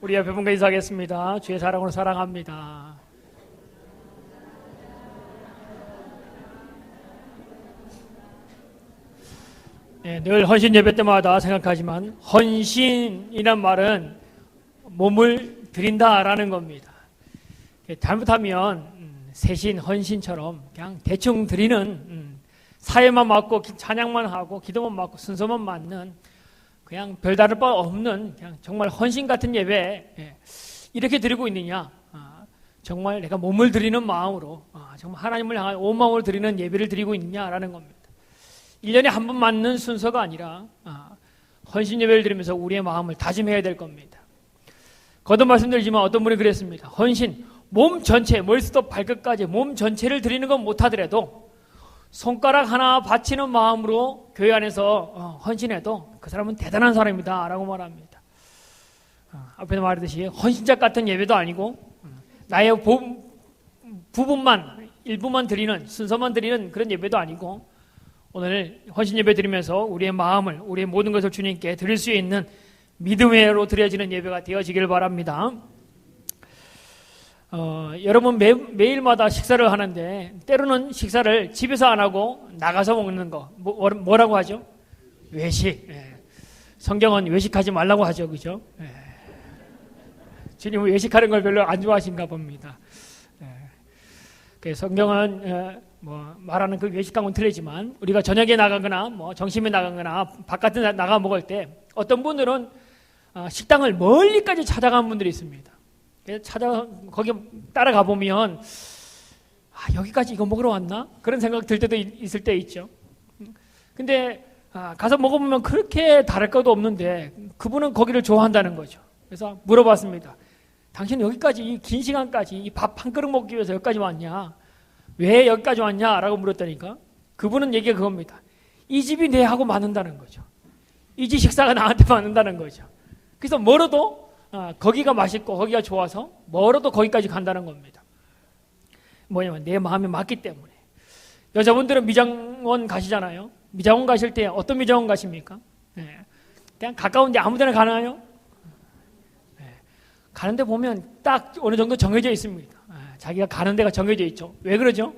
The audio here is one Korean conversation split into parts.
우리 옆에 분과 인사하겠습니다. 주의 사랑으로 사랑합니다. 네, 늘 헌신 예배 때마다 생각하지만 헌신이란 말은 몸을 드린다라는 겁니다. 잘못하면 세신, 헌신처럼 그냥 대충 드리는 사회만 맡고 찬양만 하고 기도만 맡고 순서만 맡는 그냥 별다를 바 없는 그냥 정말 헌신 같은 예배 이렇게 드리고 있느냐? 정말 내가 몸을 드리는 마음으로 정말 하나님을 향한 온 마음으로 드리는 예배를 드리고 있느냐라는 겁니다. 1년에 한 번 맞는 순서가 아니라 헌신 예배를 드리면서 우리의 마음을 다짐해야 될 겁니다. 거듭 말씀드리지만 어떤 분이 그랬습니다. 헌신, 몸 전체, 머리부터 발끝까지 몸 전체를 드리는 건 못하더라도 손가락 하나 바치는 마음으로 교회 안에서 헌신해도 그 사람은 대단한 사람이다 라고 말합니다. 앞에서 말했듯이 헌신자 같은 예배도 아니고 나의 부분만, 일부만 드리는, 순서만 드리는 그런 예배도 아니고 오늘 헌신 예배 드리면서 우리의 마음을, 우리의 모든 것을 주님께 드릴 수 있는 믿음으로 드려지는 예배가 되어지길 바랍니다. 여러분 매일마다 식사를 하는데 때로는 식사를 집에서 안 하고 나가서 먹는 거 뭐라고 하죠? 외식. 성경은 외식하지 말라고 하죠, 그죠? 주님은 외식하는 걸 별로 안 좋아하신가 봅니다. 성경은 말하는 그 외식하고는 틀리지만 우리가 저녁에 나가거나 점심에 나가거나 바깥에 나가 먹을 때 어떤 분들은 식당을 멀리까지 찾아간 분들이 있습니다. 거기 따라가 보면 여기까지 이거 먹으러 왔나? 그런 생각 들 때도 있을 때 있죠. 근데 가서 먹어보면 그렇게 다를 것도 없는데 그분은 거기를 좋아한다는 거죠. 그래서 물어봤습니다. 당신 여기까지 이 긴 시간까지 이 밥 한 그릇 먹기 위해서 여기까지 왔냐? 왜 여기까지 왔냐? 라고 물었다니까 그분은 얘기가 그겁니다. 이 집이 내하고 맞는다는 거죠. 이 집 식사가 나한테 맞는다는 거죠. 그래서 멀어도 거기가 맛있고 거기가 좋아서 멀어도 거기까지 간다는 겁니다. 뭐냐면 내 마음에 맞기 때문에. 여자분들은 미장원 가시잖아요. 미장원 가실 때 어떤 미장원 가십니까? 그냥 가까운데 아무 데나 가나요? 가는데 보면 딱 어느 정도 정해져 있습니다. 자기가 가는 데가 정해져 있죠. 왜 그러죠?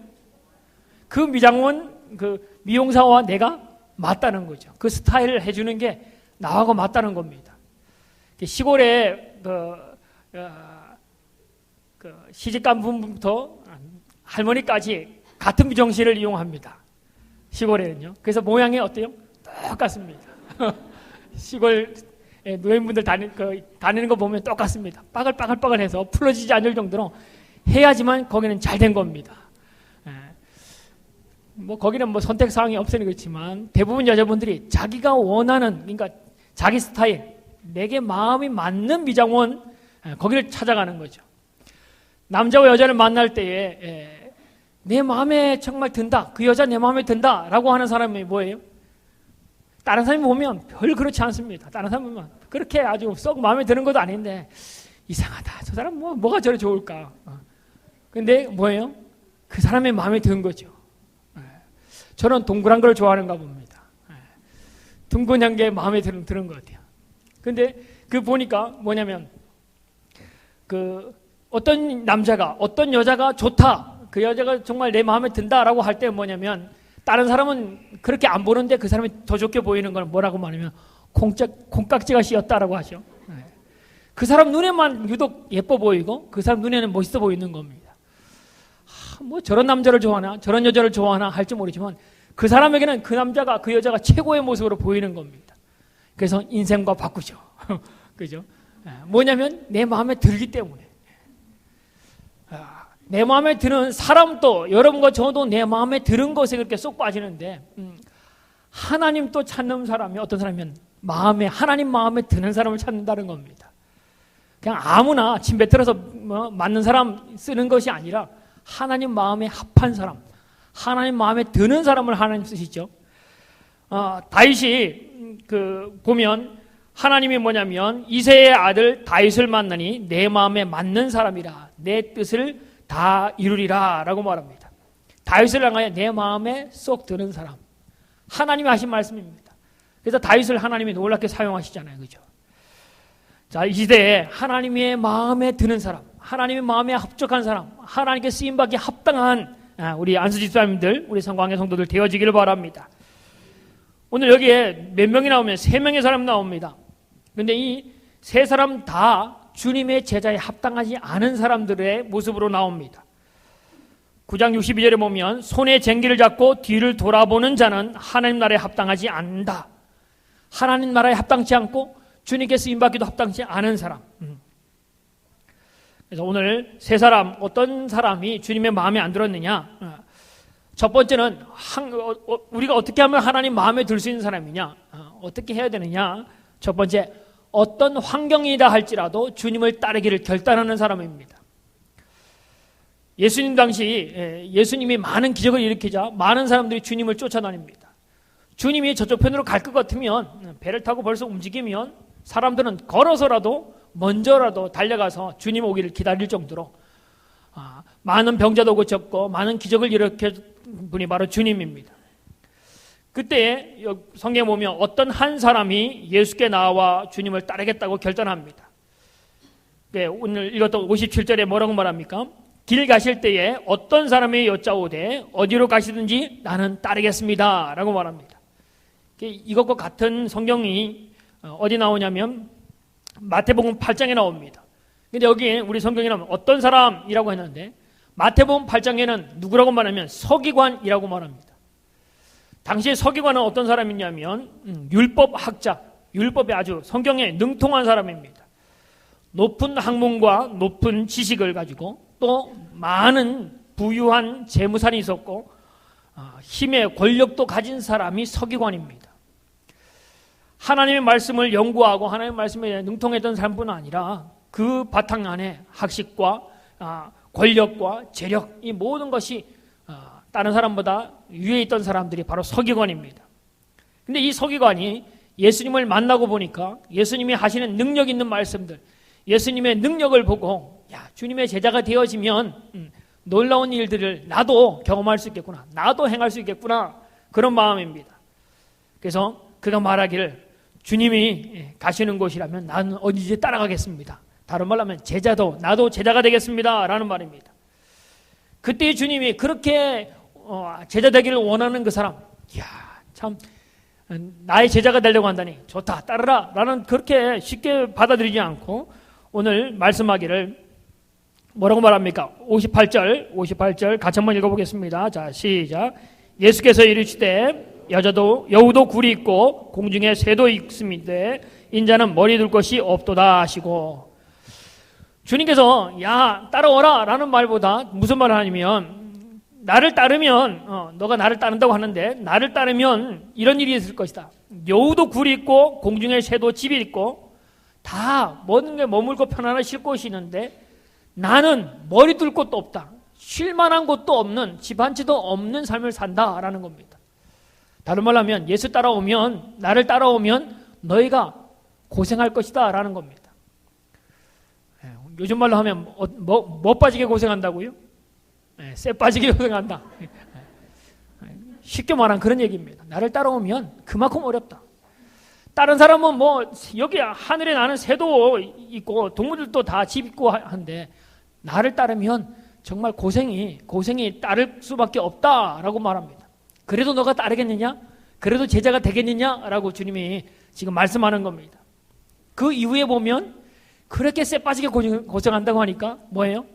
그 미장원, 그 미용사와 내가 맞다는 거죠. 그 스타일을 해주는 게 나하고 맞다는 겁니다. 시골에 시집간 분부터 할머니까지 같은 미용실을 이용합니다. 시골에는요. 그래서 모양이 어때요? 똑같습니다. 시골 노인분들 다니는 거 보면 똑같습니다. 빠글빠글빠글해서 풀어지지 않을 정도로 해야지만 거기는 잘 된 겁니다. 거기는 선택 사항이 없으니 그렇지만 대부분 여자분들이 자기가 원하는, 그러니까 자기 스타일, 내게 마음이 맞는 미장원, 거기를 찾아가는 거죠. 남자와 여자를 만날 때에 내 마음에 정말 든다, 그 여자 내 마음에 든다 라고 하는 사람이 뭐예요? 다른 사람이 보면 별 그렇지 않습니다. 다른 사람은 그렇게 아주 썩 마음에 드는 것도 아닌데 이상하다, 저 사람 뭐가 저래 좋을까. 근데 뭐예요? 그 사람의 마음에 든 거죠. 저는 동그란 걸 좋아하는가 봅니다. 둥근한 게 마음에 드는 것 같아요. 근데 그 보니까 뭐냐면 어떤 남자가 어떤 여자가 좋다, 그 여자가 정말 내 마음에 든다라고 할 때 뭐냐면 다른 사람은 그렇게 안 보는데 그 사람이 더 좋게 보이는 건 뭐라고 말하면 콩깍지가 씌었다라고 하죠. 그 사람 눈에만 유독 예뻐 보이고 그 사람 눈에는 멋있어 보이는 겁니다. 저런 남자를 좋아하나 저런 여자를 좋아하나 할지 모르지만 그 사람에게는 그 남자가 그 여자가 최고의 모습으로 보이는 겁니다. 그래서 인생과 바꾸죠. 그죠? 뭐냐면 내 마음에 들기 때문에. 내 마음에 드는 사람도 여러분과 저도 내 마음에 드는 것에 그렇게 쏙 빠지는데 하나님 또 찾는 사람이 어떤 사람이면 하나님 마음에 드는 사람을 찾는다는 겁니다. 그냥 아무나 침 뱉어서 맞는 사람 쓰는 것이 아니라 하나님 마음에 합한 사람, 하나님 마음에 드는 사람을 하나님 쓰시죠. 다윗이 보면 하나님이 뭐냐면 이새의 아들 다윗을 만나니 내 마음에 맞는 사람이라 내 뜻을 다 이루리라 라고 말합니다. 다윗을 향하여 내 마음에 쏙 드는 사람, 하나님이 하신 말씀입니다. 그래서 다윗을 하나님이 놀랍게 사용하시잖아요. 그죠? 자, 이 시대에 하나님의 마음에 드는 사람, 하나님의 마음에 합족한 사람, 하나님께 쓰임받기 합당한 우리 안수 집사님들, 우리 성광의 성도들 되어지기를 바랍니다. 오늘 여기에 몇 명이 나오면 3명의 사람 나옵니다. 그런데 이 3사람 다 주님의 제자에 합당하지 않은 사람들의 모습으로 나옵니다. 9장 62절에 보면 손에 쟁기를 잡고 뒤를 돌아보는 자는 하나님 나라에 합당하지 않는다. 하나님 나라에 합당치 않고 주님께 쓰임받기도 합당치 않은 사람. 그래서 오늘 3사람, 어떤 사람이 주님의 마음에 안 들었느냐? 첫 번째는 우리가 어떻게 하면 하나님 마음에 들 수 있는 사람이냐? 어떻게 해야 되느냐? 첫 번째, 어떤 환경이다 할지라도 주님을 따르기를 결단하는 사람입니다. 예수님 당시 예수님이 많은 기적을 일으키자 많은 사람들이 주님을 쫓아다닙니다. 주님이 저쪽 편으로 갈 것 같으면 배를 타고 벌써 움직이면 사람들은 걸어서라도 먼저라도 달려가서 주님 오기를 기다릴 정도로 많은 병자도 고쳤고 많은 기적을 일으킨 분이 바로 주님입니다. 그때 성경에 보면 어떤 한 사람이 예수께 나와 주님을 따르겠다고 결단합니다. 네, 오늘 읽었던 57절에 뭐라고 말합니까? 길 가실 때에 어떤 사람이 여짜오되 어디로 가시든지 나는 따르겠습니다 라고 말합니다. 이것과 같은 성경이 어디 나오냐면 마태복음 8장에 나옵니다. 근데 여기 우리 성경에는 어떤 사람이라고 했는데 마태복음 8장에는 누구라고 말하면 서기관이라고 말합니다. 당시에 서기관은 어떤 사람이냐면 율법학자, 율법에 아주 성경에 능통한 사람입니다. 높은 학문과 높은 지식을 가지고 또 많은 부유한 재무산이 있었고 힘의 권력도 가진 사람이 서기관입니다. 하나님의 말씀을 연구하고 하나님의 말씀에 능통했던 사람뿐 아니라 그 바탕 안에 학식과 권력과 재력, 이 모든 것이 다른 사람보다 위에 있던 사람들이 바로 서기관입니다. 근데 이 서기관이 예수님을 만나고 보니까 예수님이 하시는 능력 있는 말씀들, 예수님의 능력을 보고 주님의 제자가 되어지면 놀라운 일들을 나도 경험할 수 있겠구나, 나도 행할 수 있겠구나, 그런 마음입니다. 그래서 그가 말하기를 주님이 가시는 곳이라면 나는 어디든지 따라가겠습니다. 다른 말로 하면 나도 제자가 되겠습니다 라는 말입니다. 그때 주님이 그렇게 제자 되기를 원하는 그 사람, 참 나의 제자가 되려고 한다니 좋다, 따르라 라는 그렇게 쉽게 받아들이지 않고 오늘 말씀하기를 뭐라고 말합니까? 58절 같이 한번 읽어보겠습니다. 자, 시작. 예수께서 이르시되 여우도 굴이 있고 공중에 새도 있습니다. 인자는 머리 둘 것이 없도다 하시고, 주님께서 따라오라 라는 말보다 무슨 말을 하냐면 나를 따르면 너가 나를 따른다고 하는데 나를 따르면 이런 일이 있을 것이다. 여우도 굴이 있고 공중에 새도 집이 있고 다 모든 게 머물고 편안한 쉴 곳이 있는데 나는 머리 둘 곳도 없다. 쉴 만한 곳도 없는, 집 한 채도 없는 삶을 산다라는 겁니다. 다른 말로 하면 예수 따라오면, 나를 따라오면 너희가 고생할 것이다 라는 겁니다. 요즘 말로 하면 뭐 빠지게 고생한다고요? 쇠 빠지게 고생한다. 쉽게 말한 그런 얘기입니다. 나를 따라오면 그만큼 어렵다. 다른 사람은 여기 하늘에 나는 새도 있고 동물들도 다 집 있고 한데 나를 따르면 정말 고생이 따를 수밖에 없다라고 말합니다. 그래도 너가 따르겠느냐? 그래도 제자가 되겠느냐라고 주님이 지금 말씀하는 겁니다. 그 이후에 보면 그렇게 쇠 빠지게 고생한다고 하니까 뭐예요?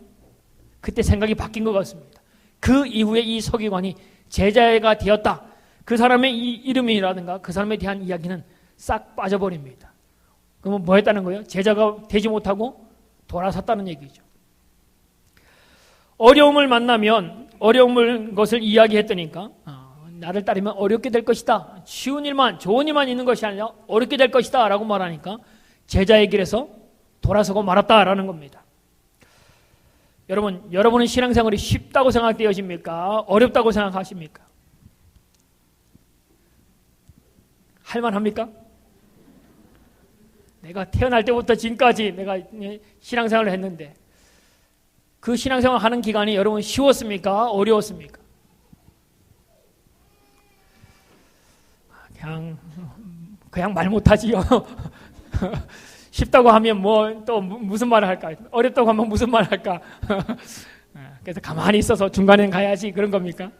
그때 생각이 바뀐 것 같습니다. 그 이후에 이 서기관이 제자가 되었다. 그 사람의 이 이름이라든가 그 사람에 대한 이야기는 싹 빠져버립니다. 그러면 뭐 했다는 거예요? 제자가 되지 못하고 돌아섰다는 얘기죠. 어려움을 만나면 어려운 것을 이야기했더니까 나를 따르면 어렵게 될 것이다. 쉬운 일만, 좋은 일만 있는 것이 아니라 어렵게 될 것이다 라고 말하니까 제자의 길에서 돌아서고 말았다라는 겁니다. 여러분은 신앙생활이 쉽다고 생각되어집니까? 어렵다고 생각하십니까? 할만합니까? 내가 태어날 때부터 지금까지 내가 신앙생활을 했는데 그 신앙생활 하는 기간이 여러분 쉬웠습니까? 어려웠습니까? 그냥 말 못하지요. 쉽다고 하면 뭐 또 무슨 말을 할까? 어렵다고 하면 무슨 말을 할까? 그래서 가만히 있어서 중간에 가야지 그런 겁니까?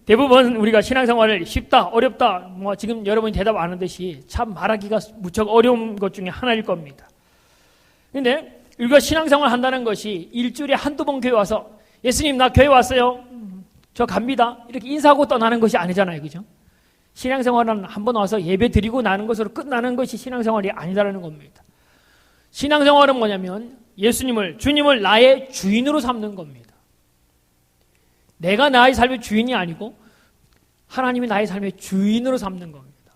대부분 우리가 신앙생활을 쉽다, 어렵다, 뭐 지금 여러분이 대답 안 하듯이 참 말하기가 무척 어려운 것 중에 하나일 겁니다. 그런데 우리가 신앙생활을 한다는 것이 일주일에 한두 번 교회 와서 예수님 나 교회 왔어요. 저 갑니다. 이렇게 인사하고 떠나는 것이 아니잖아요. 그죠? 신앙생활은 한 번 와서 예배 드리고 나는 것으로 끝나는 것이 신앙생활이 아니다라는 겁니다. 신앙생활은 뭐냐면 예수님을, 주님을 나의 주인으로 삼는 겁니다. 내가 나의 삶의 주인이 아니고 하나님이 나의 삶의 주인으로 삼는 겁니다.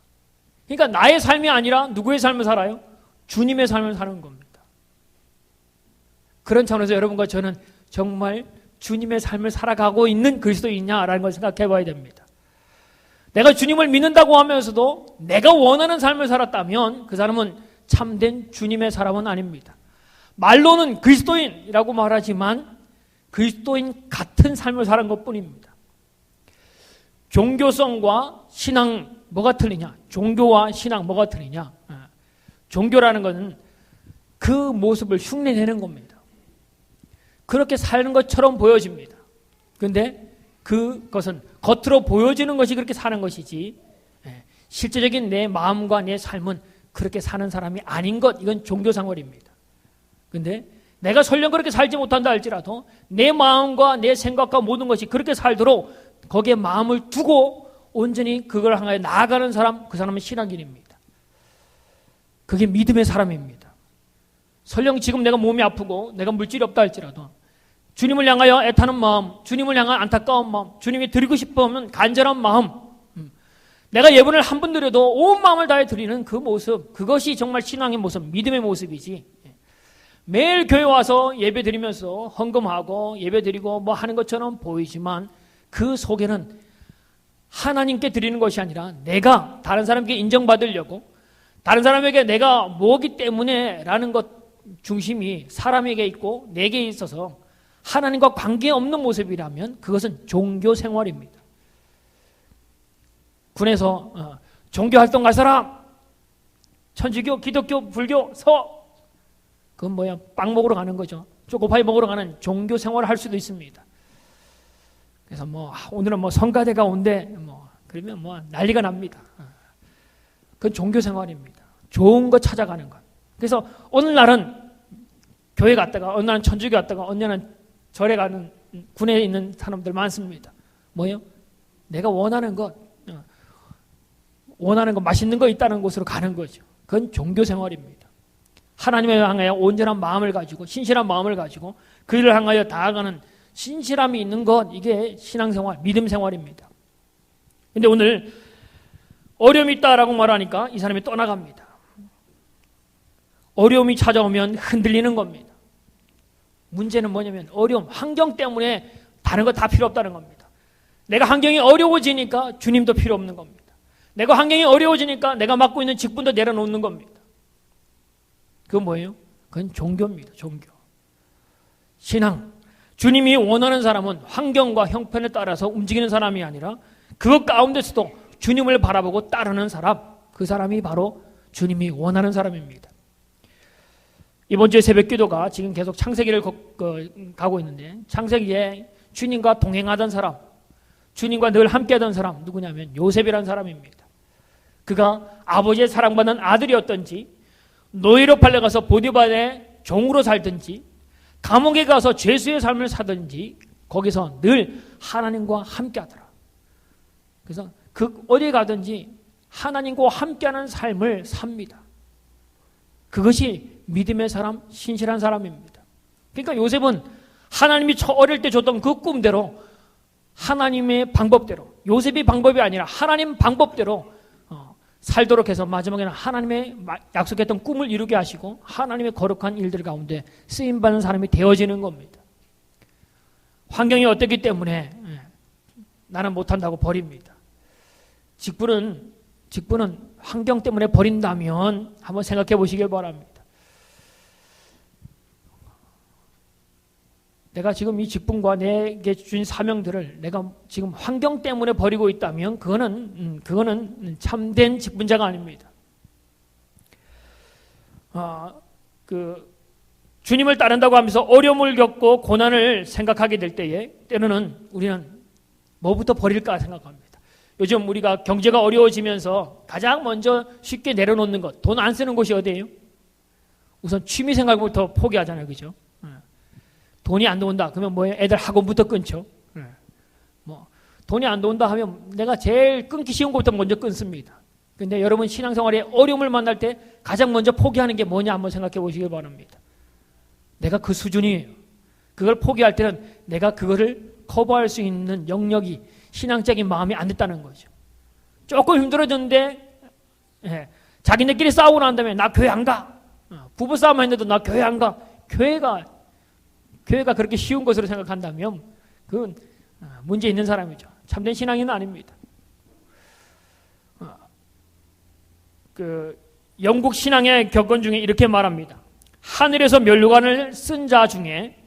그러니까 나의 삶이 아니라 누구의 삶을 살아요? 주님의 삶을 사는 겁니다. 그런 차원에서 여러분과 저는 정말 주님의 삶을 살아가고 있는 그리스도인이냐라는 걸 생각해 봐야 됩니다. 내가 주님을 믿는다고 하면서도 내가 원하는 삶을 살았다면 그 사람은 참된 주님의 사람은 아닙니다. 말로는 그리스도인이라고 말하지만 그리스도인 같은 삶을 사는 것뿐입니다. 종교성과 신앙 뭐가 틀리냐? 종교와 신앙 뭐가 틀리냐? 종교라는 것은 그 모습을 흉내내는 겁니다. 그렇게 사는 것처럼 보여집니다. 그런데 그것은 겉으로 보여지는 것이 그렇게 사는 것이지 실제적인 내 마음과 내 삶은 그렇게 사는 사람이 아닌 것, 이건 종교생활입니다. 그런데 내가 설령 그렇게 살지 못한다 할지라도 내 마음과 내 생각과 모든 것이 그렇게 살도록 거기에 마음을 두고 온전히 그걸 향하여 나아가는 사람, 그 사람은 신앙인입니다. 그게 믿음의 사람입니다. 설령 지금 내가 몸이 아프고 내가 물질이 없다 할지라도 주님을 향하여 애타는 마음, 주님을 향한 안타까운 마음, 주님이 드리고 싶으면 간절한 마음, 내가 예분을 한 번 드려도 온 마음을 다해 드리는 그 모습, 그것이 정말 신앙의 모습, 믿음의 모습이지. 매일 교회 와서 예배 드리면서 헌금하고 예배 드리고 뭐 하는 것처럼 보이지만 그 속에는 하나님께 드리는 것이 아니라 내가 다른 사람에게 인정받으려고 다른 사람에게 내가 뭐기 때문에 라는 것 중심이 사람에게 있고 내게 있어서 하나님과 관계없는 모습이라면 그것은 종교 생활입니다. 군에서 종교활동 갈 사람, 천주교, 기독교, 불교, 서, 그건 뭐야? 빵 먹으러 가는 거죠. 초코파이 먹으러 가는 종교 생활을 할 수도 있습니다. 그래서 뭐 오늘은 뭐 성가대가 온대, 뭐 그러면 뭐 난리가 납니다. 그건 종교 생활입니다. 좋은 거 찾아가는 것. 그래서 어느 날은 교회 갔다가 어느 날은 천주교 갔다가 어느 날은 절에 가는 군에 있는 사람들 많습니다. 뭐요? 내가 원하는 것 맛있는 거 있다는 곳으로 가는 거죠. 그건 종교 생활입니다. 하나님을 향하여 온전한 마음을 가지고 신실한 마음을 가지고 그 일을 향하여 다가가는 신실함이 있는 것, 이게 신앙생활, 믿음 생활입니다. 그런데 오늘 어려움이 있다라고 말하니까 이 사람이 떠나갑니다. 어려움이 찾아오면 흔들리는 겁니다. 문제는 뭐냐면 어려움, 환경 때문에 다른 거 다 필요 없다는 겁니다. 내가 환경이 어려워지니까 주님도 필요 없는 겁니다. 내가 환경이 어려워지니까 내가 맡고 있는 직분도 내려놓는 겁니다. 그건 뭐예요? 그건 종교입니다. 종교. 신앙. 주님이 원하는 사람은 환경과 형편에 따라서 움직이는 사람이 아니라 그것 가운데서도 주님을 바라보고 따르는 사람, 그 사람이 바로 주님이 원하는 사람입니다. 이번 주에 새벽 기도가 지금 계속 창세기를 가고 있는데 창세기에 주님과 동행하던 사람, 주님과 늘 함께하던 사람 누구냐면 요셉이라는 사람입니다. 그가 아버지의 사랑받는 아들이었던지 노예로 팔려가서 보디발의 종으로 살든지 감옥에 가서 죄수의 삶을 사든지 거기서 늘 하나님과 함께하더라. 그래서 그 어디에 가든지 하나님과 함께하는 삶을 삽니다. 그것이 믿음의 사람, 신실한 사람입니다. 그러니까 요셉은 하나님이 어릴 때 줬던 그 꿈대로 하나님의 방법대로, 요셉이 방법이 아니라 하나님 방법대로 살도록 해서 마지막에는 하나님의 약속했던 꿈을 이루게 하시고 하나님의 거룩한 일들 가운데 쓰임받는 사람이 되어지는 겁니다. 환경이 어땠기 때문에 나는 못한다고 버립니다. 직분은 환경 때문에 버린다면 한번 생각해 보시길 바랍니다. 내가 지금 이 직분과 내게 주신 사명들을 내가 지금 환경 때문에 버리고 있다면 그거는 참된 직분자가 아닙니다. 주님을 따른다고 하면서 어려움을 겪고 고난을 생각하게 될 때에 때로는 우리는 뭐부터 버릴까 생각합니다. 요즘 우리가 경제가 어려워지면서 가장 먼저 쉽게 내려놓는 것, 돈 안 쓰는 곳이 어디예요? 우선 취미 생활부터 포기하잖아요. 그죠? 돈이 안 들어온다. 그러면 뭐예요? 애들 학원부터 끊죠. 돈이 안 들어온다 하면 내가 제일 끊기 쉬운 것부터 먼저 끊습니다. 근데 여러분 신앙생활에 어려움을 만날 때 가장 먼저 포기하는 게 뭐냐 한번 생각해 보시길 바랍니다. 내가 그 수준이에요. 그걸 포기할 때는 내가 그거를 커버할 수 있는 영역이 신앙적인 마음이 안 됐다는 거죠. 조금 힘들어졌는데 자기네끼리 싸우고 난 다음에 나 교회 안 가. 부부싸움 했는데도 나 교회 안 가. 교회가 그렇게 쉬운 것으로 생각한다면 그건 문제 있는 사람이죠. 참된 신앙인은 아닙니다. 영국 신앙의 격언 중에 이렇게 말합니다. 하늘에서 면류관을 쓴 자 중에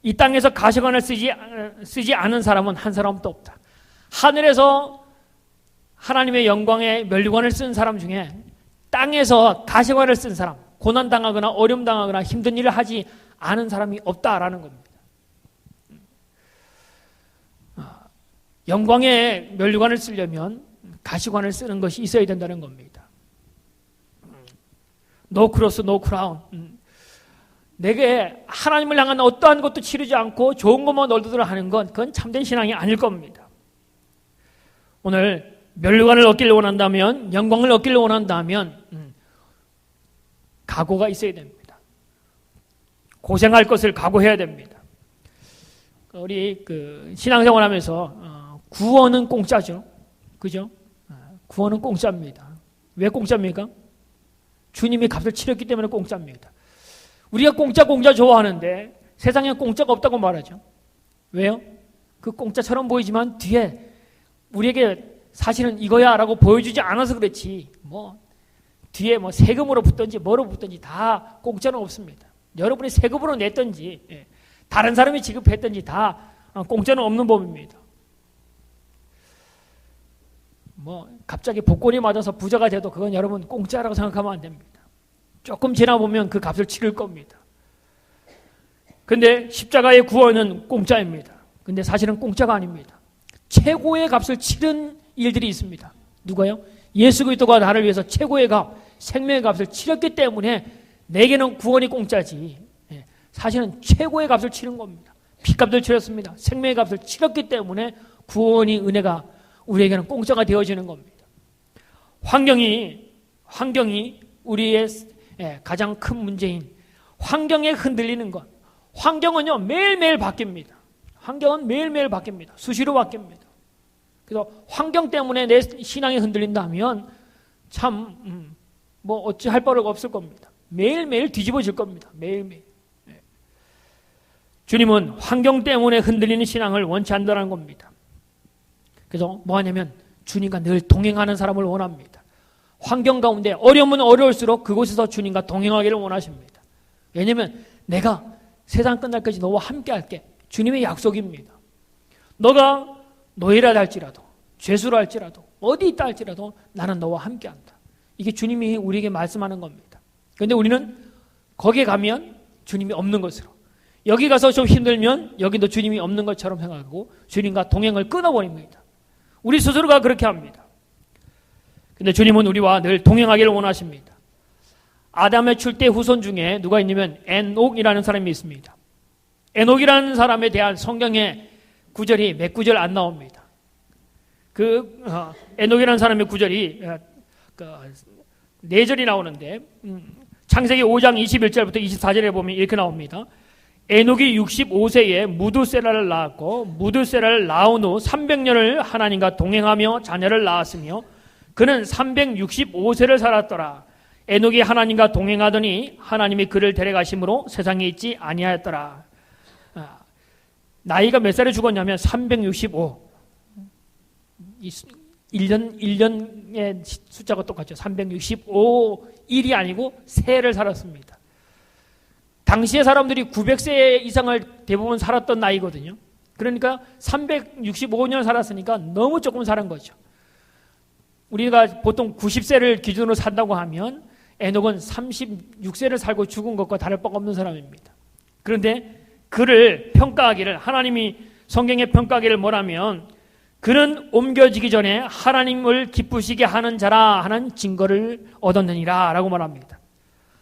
이 땅에서 가시관을 쓰지 않은 사람은 한 사람도 없다. 하늘에서 하나님의 영광의 면류관을 쓴 사람 중에 땅에서 가시관을 쓴 사람, 고난당하거나 어려움당하거나 힘든 일을 하지 않은 사람이 없다라는 겁니다. 영광의 면류관을 쓰려면 가시관을 쓰는 것이 있어야 된다는 겁니다. No cross, no crown. 내게 하나님을 향한 어떠한 것도 치르지 않고 좋은 것만 얻으려 하는 건 그건 참된 신앙이 아닐 겁니다. 오늘 면류관을 얻기를 원한다면, 영광을 얻기를 원한다면 각오가 있어야 됩니다. 고생할 것을 각오해야 됩니다. 우리 신앙생활하면서 구원은 공짜죠. 그죠? 구원은 공짜입니다. 왜 공짜입니까? 주님이 값을 치렀기 때문에 공짜입니다. 우리가 공짜 좋아하는데 세상에 공짜가 없다고 말하죠. 왜요? 그 공짜처럼 보이지만 뒤에 우리에게 사실은 이거야 라고 보여주지 않아서 그렇지 뒤에 세금으로 붙든지 뭐로 붙든지 다 공짜는 없습니다. 여러분이 세금으로 냈든지 다른 사람이 지급했든지 다 공짜는 없는 법입니다. 갑자기 복권이 맞아서 부자가 돼도 그건 여러분 공짜라고 생각하면 안 됩니다. 조금 지나보면 그 값을 치를 겁니다. 근데 십자가의 구원은 공짜입니다. 근데 사실은 공짜가 아닙니다. 최고의 값을 치른 일들이 있습니다. 누가요? 예수 그리스도가 나를 위해서 최고의 값, 생명의 값을 치렀기 때문에 내게는 구원이 공짜지. 사실은 최고의 값을 치른 겁니다. 피값을 치렀습니다. 생명의 값을 치렀기 때문에 구원이, 은혜가 우리에게는 공짜가 되어지는 겁니다. 환경이 우리의 가장 큰 문제인 환경에 흔들리는 것. 환경은요 매일매일 바뀝니다. 환경은 매일매일 바뀝니다. 수시로 바뀝니다. 그래서 환경 때문에 내 신앙이 흔들린다면 참 어찌할 바가 없을 겁니다. 매일매일 뒤집어질 겁니다. 매일매일. 주님은 환경 때문에 흔들리는 신앙을 원치 않는다는 겁니다. 그래서 뭐 하냐면 주님과 늘 동행하는 사람을 원합니다. 환경 가운데 어려우면 어려울수록 그곳에서 주님과 동행하기를 원하십니다. 왜냐하면 내가 세상 끝날까지 너와 함께 할게. 주님의 약속입니다. 너가 노예라 할지라도 죄수라 할지라도 어디 있다 할지라도 나는 너와 함께 한다. 이게 주님이 우리에게 말씀하는 겁니다. 그런데 우리는 거기에 가면 주님이 없는 것으로, 여기 가서 좀 힘들면 여기도 주님이 없는 것처럼 생각하고 주님과 동행을 끊어버립니다. 우리 스스로가 그렇게 합니다. 근데 주님은 우리와 늘 동행하기를 원하십니다. 아담의 출대 후손 중에 누가 있냐면 에녹이라는 사람이 있습니다. 에녹이라는 사람에 대한 성경의 구절이 몇 구절 안 나옵니다. 에녹이라는 사람의 구절이 4절이 나오는데 창세기 5장 21절부터 24절에 보면 이렇게 나옵니다. 에녹이 65세에 무두세라를 낳았고 무두세라를 낳은 후 300년을 하나님과 동행하며 자녀를 낳았으며 그는 365세를 살았더라. 에녹이 하나님과 동행하더니 하나님이 그를 데려가심으로 세상에 있지 아니하였더라. 나이가 몇 살에 죽었냐면 365. 1년의 숫자가 똑같죠. 365 일이 아니고 세를 살았습니다. 당시의 사람들이 900세 이상을 대부분 살았던 나이거든요. 그러니까 365년 살았으니까 너무 조금 살은 거죠. 우리가 보통 90세를 기준으로 산다고 하면 에녹은 36세를 살고 죽은 것과 다를 바가 없는 사람입니다. 그런데 그를 평가하기를, 하나님이 성경에 평가하기를 뭐라면, 그는 옮겨지기 전에 하나님을 기쁘시게 하는 자라 하는 증거를 얻었느니라 라고 말합니다.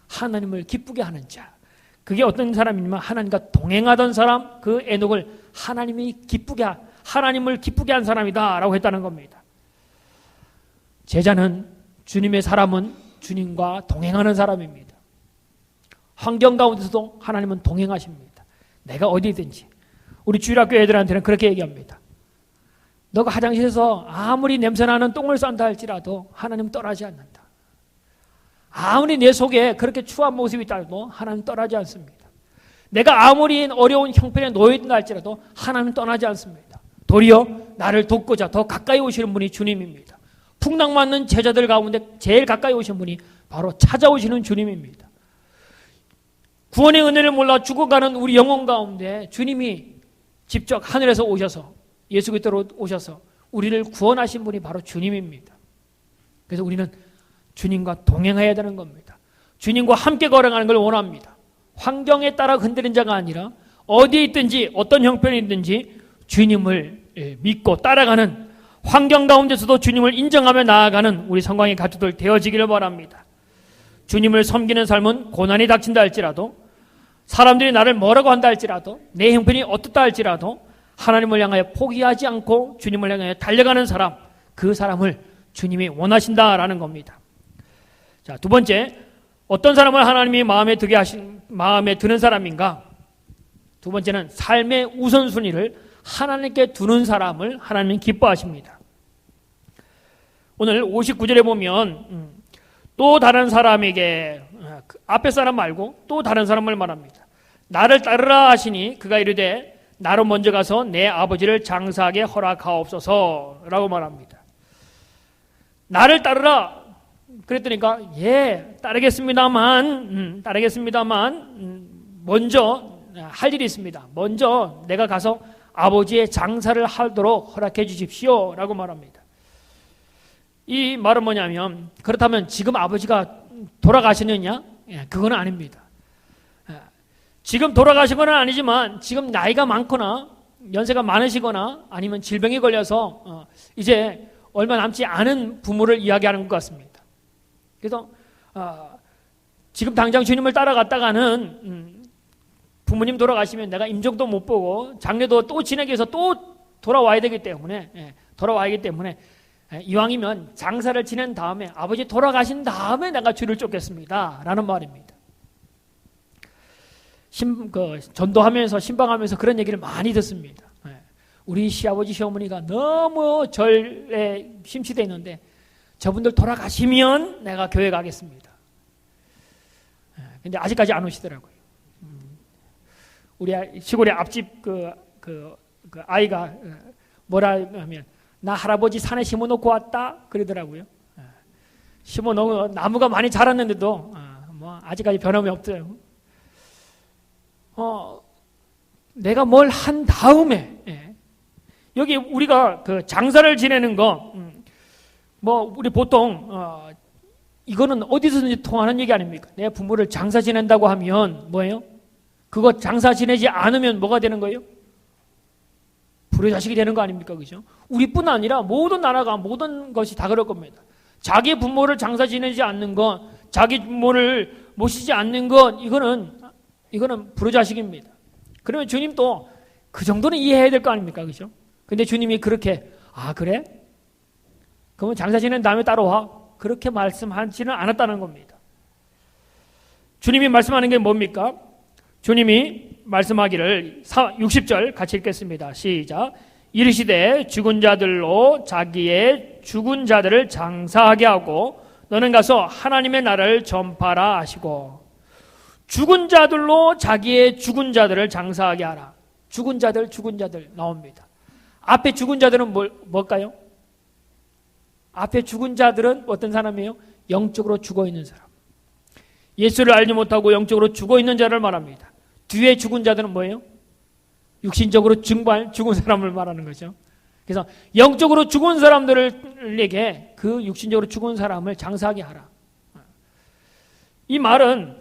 하나님을 기쁘게 하는 자, 그게 어떤 사람이냐면 하나님과 동행하던 사람, 그 에녹을 하나님을 기쁘게 한 사람이다 라고 했다는 겁니다. 제자는, 주님의 사람은 주님과 동행하는 사람입니다. 환경 가운데서도 하나님은 동행하십니다. 내가 어디든지. 우리 주일학교 애들한테는 그렇게 얘기합니다. 너가 화장실에서 아무리 냄새나는 똥을 싼다 할지라도 하나님 떠나지 않는다. 아무리 내 속에 그렇게 추한 모습이 있다도 하나님 떠나지 않습니다. 내가 아무리 어려운 형편에 놓여 있다 할지라도 하나님 떠나지 않습니다. 도리어 나를 돕고자 더 가까이 오시는 분이 주님입니다. 풍랑맞는 제자들 가운데 제일 가까이 오신 분이 바로 찾아오시는 주님입니다. 구원의 은혜를 몰라 죽어가는 우리 영혼 가운데 주님이 직접 하늘에서 오셔서, 예수 그리스도로 오셔서 우리를 구원하신 분이 바로 주님입니다. 그래서 우리는 주님과 동행해야 되는 겁니다. 주님과 함께 걸어가는 걸 원합니다. 환경에 따라 흔들린 자가 아니라 어디에 있든지 어떤 형편이 있든지 주님을 믿고 따라가는, 환경 가운데서도 주님을 인정하며 나아가는 우리 성광의 가족들 되어지기를 바랍니다. 주님을 섬기는 삶은 고난이 닥친다 할지라도, 사람들이 나를 뭐라고 한다 할지라도, 내 형편이 어떻다 할지라도 하나님을 향하여 포기하지 않고 주님을 향하여 달려가는 사람, 그 사람을 주님이 원하신다라는 겁니다. 자, 두 번째, 어떤 사람을 하나님이 마음에 드는 사람인가? 두 번째는 삶의 우선순위를 하나님께 두는 사람을 하나님은 기뻐하십니다. 오늘 59절에 보면 또 다른 사람에게, 앞에 사람 말고 또 다른 사람을 말합니다. 나를 따르라 하시니 그가 이르되 나로 먼저 가서 내 아버지를 장사하게 허락하옵소서 라고 말합니다. 나를 따르라 그랬더니까 따르겠습니다만 먼저 할 일이 있습니다. 먼저 내가 가서 아버지의 장사를 하도록 허락해 주십시오 라고 말합니다. 이 말은 뭐냐면, 그렇다면 지금 아버지가 돌아가시느냐? 그건 아닙니다. 지금 돌아가신 건 아니지만 지금 나이가 많거나 연세가 많으시거나 아니면 질병에 걸려서 이제 얼마 남지 않은 부모를 이야기하는 것 같습니다. 그래서 지금 당장 주님을 따라갔다가는 부모님 돌아가시면 내가 임종도 못 보고 장례도 또 지내기 위해서 또 돌아와야 되기 때문에 이왕이면 장사를 지낸 다음에 아버지 돌아가신 다음에 내가 주를 쫓겠습니다 라는 말입니다. 전도하면서 신방하면서 그런 얘기를 많이 듣습니다. 우리 시아버지 시어머니가 너무 절에 심취되어 있는데 저분들 돌아가시면 내가 교회 가겠습니다. 근데 아직까지 안 오시더라고요. 우리 시골의 앞집 그 아이가 뭐라 하면, 나 할아버지 산에 심어놓고 왔다 그러더라고요. 심어놓고 나무가 많이 자랐는데도 뭐 아직까지 변함이 없어요. 내가 뭘 한 다음에, 여기 우리가 그 장사를 지내는 거, 우리 보통 이거는 어디서든지 통하는 얘기 아닙니까? 내 부모를 장사 지낸다고 하면 뭐예요? 그거 장사 지내지 않으면 뭐가 되는 거예요? 불효자식이 되는 거 아닙니까? 그죠? 우리뿐 아니라 모든 나라가, 모든 것이 다 그럴 겁니다. 자기 부모를 장사 지내지 않는 것, 자기 부모를 모시지 않는 것, 이거는 불효자식입니다. 그러면 주님도 그 정도는 이해해야 될 거 아닙니까? 그죠? 근데 주님이 그렇게, 그래? 그러면 장사 지낸 다음에 따라와. 그렇게 말씀하지는 않았다는 겁니다. 주님이 말씀하는 게 뭡니까? 주님이 말씀하기를 60절 같이 읽겠습니다. 시작. 이르시되 죽은 자들로 자기의 죽은 자들을 장사하게 하고 너는 가서 하나님의 나라를 전파라 하시고, 죽은 자들로 자기의 죽은 자들을 장사하게 하라. 죽은 자들 나옵니다. 앞에 죽은 자들은 뭘까요? 앞에 죽은 자들은 어떤 사람이에요? 영적으로 죽어있는 사람. 예수를 알지 못하고 영적으로 죽어있는 자를 말합니다. 뒤에 죽은 자들은 뭐예요? 육신적으로 죽은 사람을 말하는 거죠. 그래서 영적으로 죽은 사람들에게 그 육신적으로 죽은 사람을 장사하게 하라. 이 말은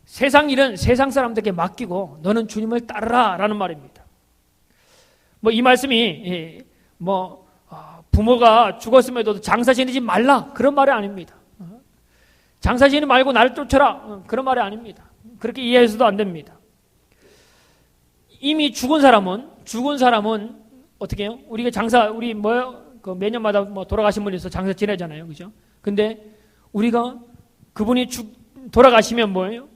세상 일은 세상 사람들에게 맡기고 너는 주님을 따르라라는 말입니다. 이 말씀이 부모가 죽었음에도 장사 지내지 말라 그런 말이 아닙니다. 장사 지내지 말고 나를 쫓아라 그런 말이 아닙니다. 그렇게 이해해서도 안 됩니다. 이미 죽은 사람은 어떻게 해요? 우리가 매년마다 돌아가신 분이 있어 장사 지내잖아요, 그죠? 근데 우리가 그분이 돌아가시면 뭐예요?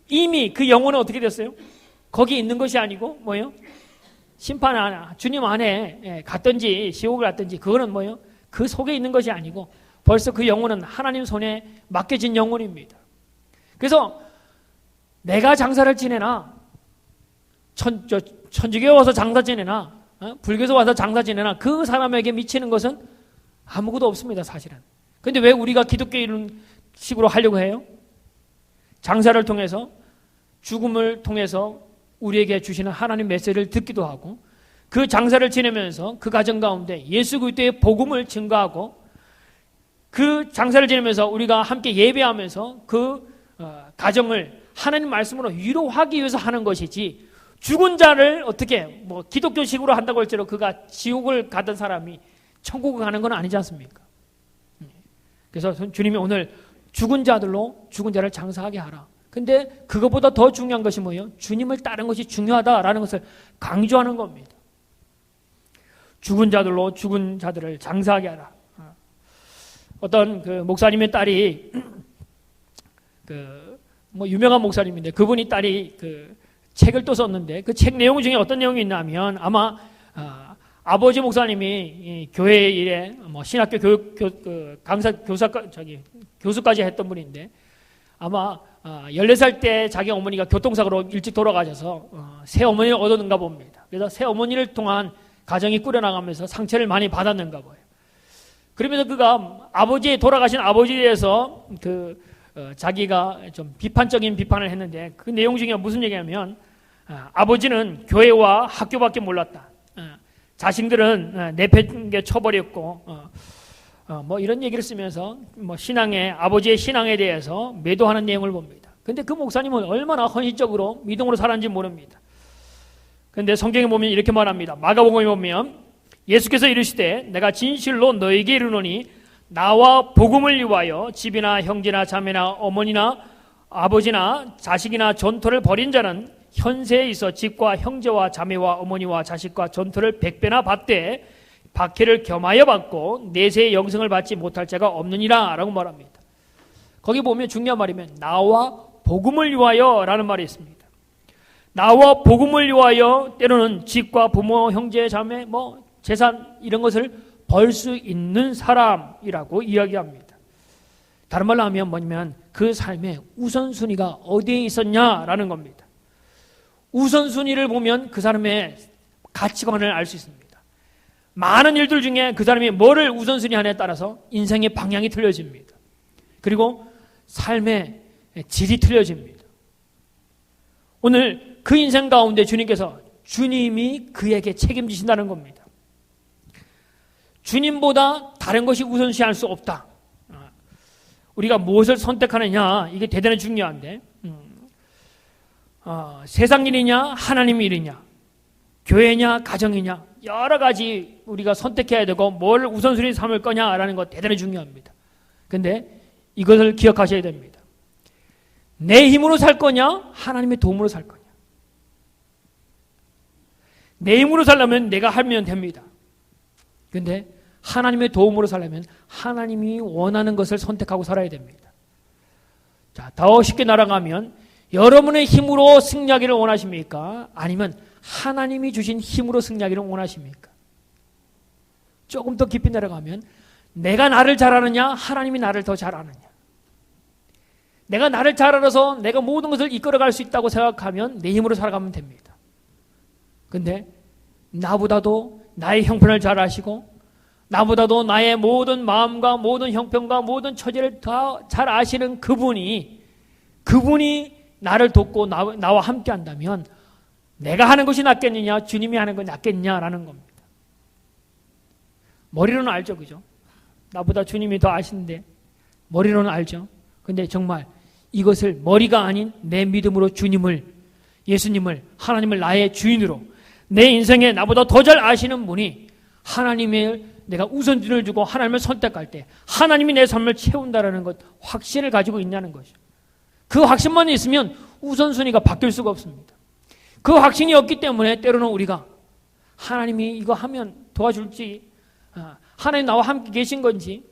이미 그 영혼은 어떻게 됐어요? 거기 있는 것이 아니고 뭐예요? 심판 안에 주님 안에 갔든지 지옥을 갔든지 그거는 뭐예요? 그 속에 있는 것이 아니고 벌써 그 영혼은 하나님 손에 맡겨진 영혼입니다. 그래서 내가 장사를 지내나 천주교에 와서 장사 지내나 불교에서 와서 장사 지내나 그 사람에게 미치는 것은 아무것도 없습니다, 사실은. 근데 왜 우리가 기독교 이런 식으로 하려고 해요? 장사를 통해서 죽음을 통해서 우리에게 주시는 하나님 메시지를 듣기도 하고 그 장사를 지내면서 그 가정 가운데 예수 그리스도의 복음을 증거하고 그 장사를 지내면서 우리가 함께 예배하면서 그 가정을 하나님 말씀으로 위로하기 위해서 하는 것이지 죽은 자를 어떻게 기독교식으로 한다고 할지라도 그가 지옥을 가던 사람이 천국을 가는 건 아니지 않습니까? 그래서 주님이 오늘 죽은 자들로 죽은 자를 장사하게 하라. 근데 그것보다 더 중요한 것이 뭐예요? 주님을 따르는 것이 중요하다라는 것을 강조하는 겁니다. 죽은 자들로 죽은 자들을 장사하게 하라. 어떤 그 목사님의 딸이 유명한 목사님인데 그분이 딸이 책을 또 썼는데 그 책 내용 중에 어떤 내용이 있냐면 아마 아버지 목사님이 교회 일에 신학교 교수까지 했던 분인데 아마 14살 때 자기 어머니가 교통사고로 일찍 돌아가셔서 새 어머니를 얻었는가 봅니다. 그래서 새 어머니를 통한 가정이 꾸려나가면서 상처를 많이 받았는가 봐요. 그러면서 그가 돌아가신 아버지에 대해서 자기가 좀 비판적인 비판을 했는데 그 내용 중에 무슨 얘기냐면 아버지는 교회와 학교밖에 몰랐다. 자신들은 내팽개 쳐버렸고 이런 얘기를 쓰면서 아버지의 신앙에 대해서 매도하는 내용을 봅니다. 근데 그 목사님은 얼마나 헌신적으로 믿음으로 살았는지 모릅니다. 근데 성경에 보면 이렇게 말합니다. 마가복음에 보면 예수께서 이르시되 내가 진실로 너에게 이르노니 나와 복음을 위하여 집이나 형제나 자매나 어머니나 아버지나 자식이나 전토를 벌인 자는 현세에 있어 집과 형제와 자매와 어머니와 자식과 전토를 100배나 받되 박해를 겸하여 받고 내세의 영생을 받지 못할 자가 없느니라 라고 말합니다. 거기 보면 중요한 말이면 나와 복음을 위하여 라는 말이 있습니다. 나와 복음을 위하여 때로는 집과 부모, 형제, 자매, 재산 이런 것을 벌 수 있는 사람이라고 이야기합니다. 다른 말로 하면 뭐냐면 그 삶의 우선순위가 어디에 있었냐라는 겁니다. 우선순위를 보면 그 사람의 가치관을 알 수 있습니다. 많은 일들 중에 그 사람이 뭐를 우선순위 하냐에 따라서 인생의 방향이 틀려집니다. 그리고 삶의 질이 틀려집니다. 오늘 그 인생 가운데 주님이 그에게 책임지신다는 겁니다. 주님보다 다른 것이 우선시할 수 없다. 우리가 무엇을 선택하느냐 이게 대단히 중요한데 세상 일이냐 하나님 일이냐 교회냐 가정이냐 여러 가지 우리가 선택해야 되고 뭘 우선순위 삼을 거냐라는 것 대단히 중요합니다. 그런데 이것을 기억하셔야 됩니다. 내 힘으로 살 거냐 하나님의 도움으로 살 거냐. 내 힘으로 살려면 내가 하면 됩니다. 그런데 하나님의 도움으로 살려면 하나님이 원하는 것을 선택하고 살아야 됩니다. 자, 더 쉽게 날아가면 여러분의 힘으로 승리하기를 원하십니까? 아니면 하나님이 주신 힘으로 승리하기를 원하십니까? 조금 더 깊이 내려가면 내가 나를 잘 아느냐 하나님이 나를 더 잘 아느냐. 내가 나를 잘 알아서 내가 모든 것을 이끌어갈 수 있다고 생각하면 내 힘으로 살아가면 됩니다. 그런데 나보다도 나의 형편을 잘 아시고 나보다도 나의 모든 마음과 모든 형편과 모든 처지를 다 잘 아시는 그분이 나를 돕고 나와 함께 한다면 내가 하는 것이 낫겠느냐 주님이 하는 것이 낫겠느냐라는 겁니다. 머리로는 알죠, 그죠? 나보다 주님이 더 아시는데 머리로는 알죠. 근데 정말 이것을 머리가 아닌 내 믿음으로 예수님을, 하나님을 나의 주인으로, 내 인생에 나보다 더 잘 아시는 분이 하나님을 내가 우선순위를 주고 하나님을 선택할 때 하나님이 내 삶을 채운다라는 것, 확신을 가지고 있냐는 거죠. 그 확신만 있으면 우선순위가 바뀔 수가 없습니다. 그 확신이 없기 때문에 때로는 우리가 하나님이 이거 하면 도와줄지, 하나님 나와 함께 계신 건지,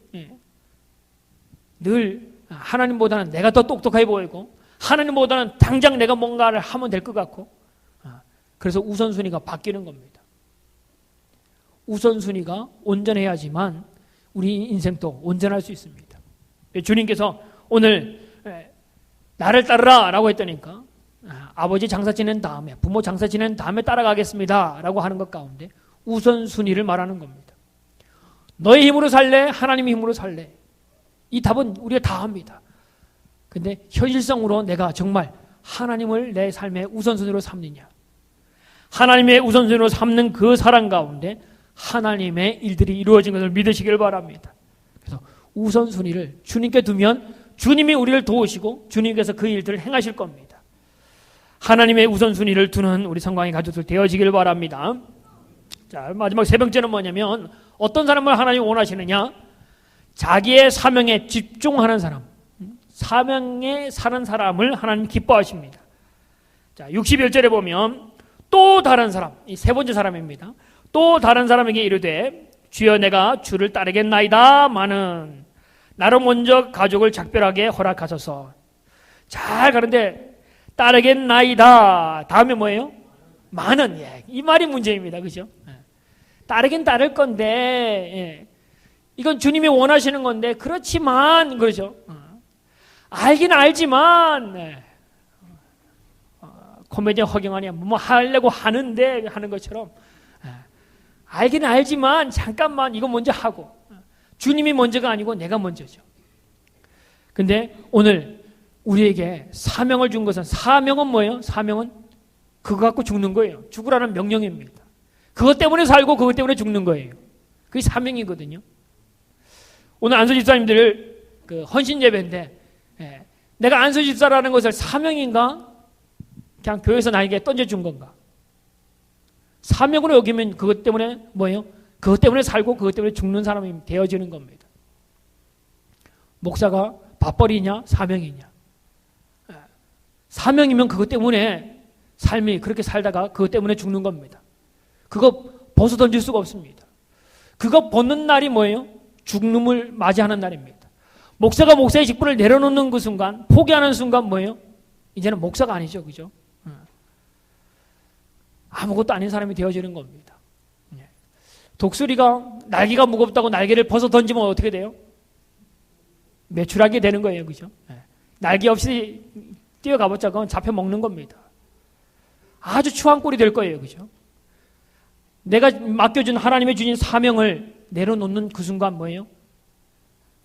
늘 하나님보다는 내가 더 똑똑해 보이고 하나님보다는 당장 내가 뭔가를 하면 될 것 같고, 그래서 우선순위가 바뀌는 겁니다. 우선순위가 온전해야지만 우리 인생도 온전할 수 있습니다. 주님께서 오늘 나를 따르라 라고 했더니까 아버지 장사 지낸 다음에, 부모 장사 지낸 다음에 따라가겠습니다 라고 하는 것 가운데 우선순위를 말하는 겁니다. 너의 힘으로 살래? 하나님의 힘으로 살래? 이 답은 우리가 다 합니다. 근데 현실성으로 내가 정말 하나님을 내 삶의 우선순위로 삼느냐, 하나님의 우선순위로 삼는 그 사람 가운데 하나님의 일들이 이루어진 것을 믿으시길 바랍니다. 그래서 우선순위를 주님께 두면 주님이 우리를 도우시고 주님께서 그 일들을 행하실 겁니다. 하나님의 우선순위를 두는 우리 성광의 가족들 되어지길 바랍니다. 자, 마지막 세 번째는 뭐냐면, 어떤 사람을 하나님이 원하시느냐? 자기의 사명에 집중하는 사람, 사명에 사는 사람을 하나님 기뻐하십니다. 자, 61절에 보면 또 다른 사람, 이 세 번째 사람입니다. 또 다른 사람에게 이르되 주여 내가 주를 따르겠나이다마는 나로 먼저 가족을 작별하게 허락하소서. 잘 가는데 따르겠나이다 다음에 뭐예요? 많은. 이 말이 문제입니다. 그죠? 따르긴 따를 건데, 이건 주님이 원하시는 건데, 그렇지만, 그러죠. 알긴 알지만, 코미디언 허경환이 뭐 하려고 하는데 하는 것처럼, 알긴 알지만 잠깐만 이거 먼저 하고, 주님이 먼저가 아니고 내가 먼저죠. 근데 오늘 우리에게 사명을 준 것은, 사명은 뭐예요? 사명은 그거 갖고 죽는 거예요. 죽으라는 명령입니다. 그것 때문에 살고 그것 때문에 죽는 거예요. 그게 사명이거든요. 오늘 안수 집사님들 그 헌신 예배인데, 내가 안수 집사라는 것을 사명인가? 그냥 교회에서 나에게 던져준 건가? 사명으로 여기면 그것 때문에 뭐예요? 그것 때문에 살고 그것 때문에 죽는 사람이 되어지는 겁니다. 목사가 밥벌이냐 사명이냐? 사명이면 그것 때문에 삶이 그렇게 살다가 그것 때문에 죽는 겁니다. 그거 벗어 던질 수가 없습니다. 그거 벗는 날이 뭐예요? 죽음을 맞이하는 날입니다. 목사가 목사의 직분을 내려놓는 그 순간, 포기하는 순간 뭐예요? 이제는 목사가 아니죠. 그죠? 아무것도 아닌 사람이 되어지는 겁니다. 독수리가 날개가 무겁다고 날개를 벗어 던지면 어떻게 돼요? 매출하게 되는 거예요. 그죠? 날개 없이 뛰어가봤자 그건 잡혀 먹는 겁니다. 아주 추한 꼴이 될 거예요. 그죠? 내가 맡겨준 하나님의 주신 사명을 내려놓는 그 순간 뭐예요?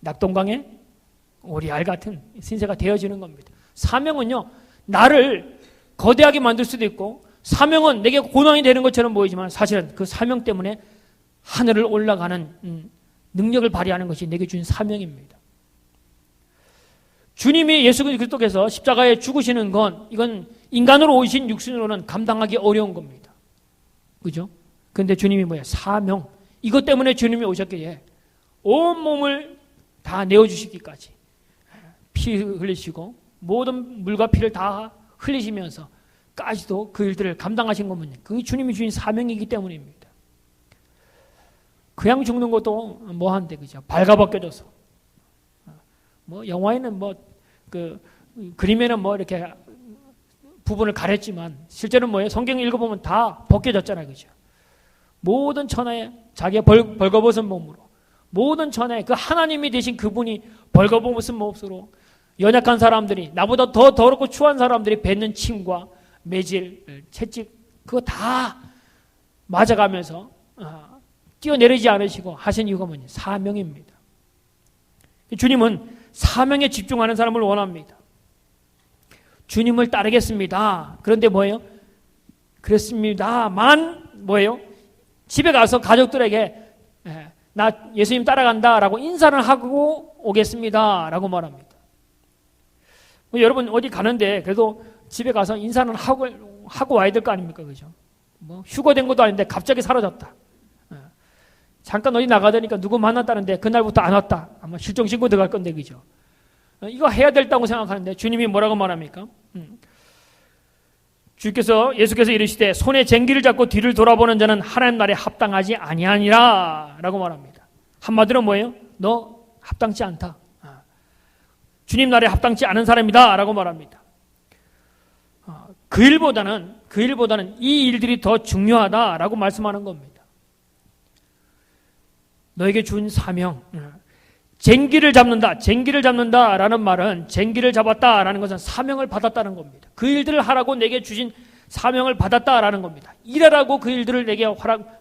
낙동강에 오리알 같은 신세가 되어지는 겁니다. 사명은요, 나를 거대하게 만들 수도 있고, 사명은 내게 고난이 되는 것처럼 보이지만 사실은 그 사명 때문에 하늘을 올라가는 능력을 발휘하는 것이 내게 주신 사명입니다. 주님이 예수 그리스도께서 십자가에 죽으시는 건, 이건 인간으로 오신 육신으로는 감당하기 어려운 겁니다. 그죠? 근데 주님이 뭐예요? 사명. 이것 때문에 주님이 오셨기에 온 몸을 다 내어주시기까지 피 흘리시고 모든 물과 피를 다 흘리시면서 까지도 그 일들을 감당하신 거면요, 그게 주님이 주신 사명이기 때문입니다. 그냥 죽는 것도 뭐한데, 그죠? 발가벗겨져서. 뭐 영화에는 뭐 그 그림에는 뭐 이렇게 부분을 가렸지만 실제로는 뭐예요? 성경 읽어보면 다 벗겨졌잖아요, 그죠? 모든 천하에 자기가 벌거벗은 몸으로, 모든 천하에 그 하나님이 되신 그분이 벌거벗은 몹으로 연약한 사람들이, 나보다 더 더럽고 추한 사람들이 뱉는 침과 매질, 채찍, 그거 다 맞아가면서 뛰어내리지 않으시고 하신 이유가 뭐냐? 사명입니다. 주님은 사명에 집중하는 사람을 원합니다. 주님을 따르겠습니다. 그런데 뭐예요? 그렇습니다만 뭐예요? 집에 가서 가족들에게 나 예수님 따라간다라고 인사를 하고 오겠습니다 라고 말합니다. 여러분 어디 가는데 그래도 집에 가서 인사는 하고 와야 될 거 아닙니까? 그죠? 뭐 휴거된 것도 아닌데 갑자기 사라졌다. 잠깐 어디 나가더니까 누구 만났다는데 그날부터 안 왔다. 아마 실종신고 들어갈 건데, 그죠? 이거 해야 된다고 생각하는데 주님이 뭐라고 말합니까? 예수께서 이르시되 손에 쟁기를 잡고 뒤를 돌아보는 자는 하나님 나라에 합당하지 아니하니라 라고 말합니다. 한마디로 뭐예요? 너 합당치 않다. 주님 나라에 합당치 않은 사람이다 라고 말합니다. 그 일보다는 이 일들이 더 중요하다라고 말씀하는 겁니다. 너에게 준 사명, 쟁기를 잡는다라는 말은 쟁기를 잡았다라는 것은 사명을 받았다는 겁니다. 그 일들을 하라고 내게 주신 사명을 받았다라는 겁니다. 일하라고 그 일들을 내게